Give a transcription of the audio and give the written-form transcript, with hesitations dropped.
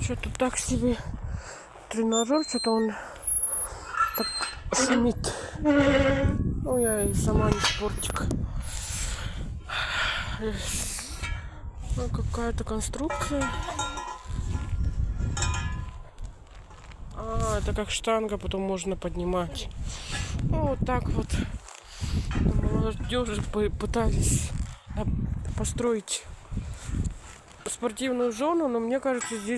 Что-то так себе тренажер, что-то он так шумит. Ну, я и сама не спортик. Ну, какая-то конструкция. А, это как штанга, потом можно поднимать. Ну, вот так вот. Молодежи пытались построить спортивную зону, но мне кажется, здесь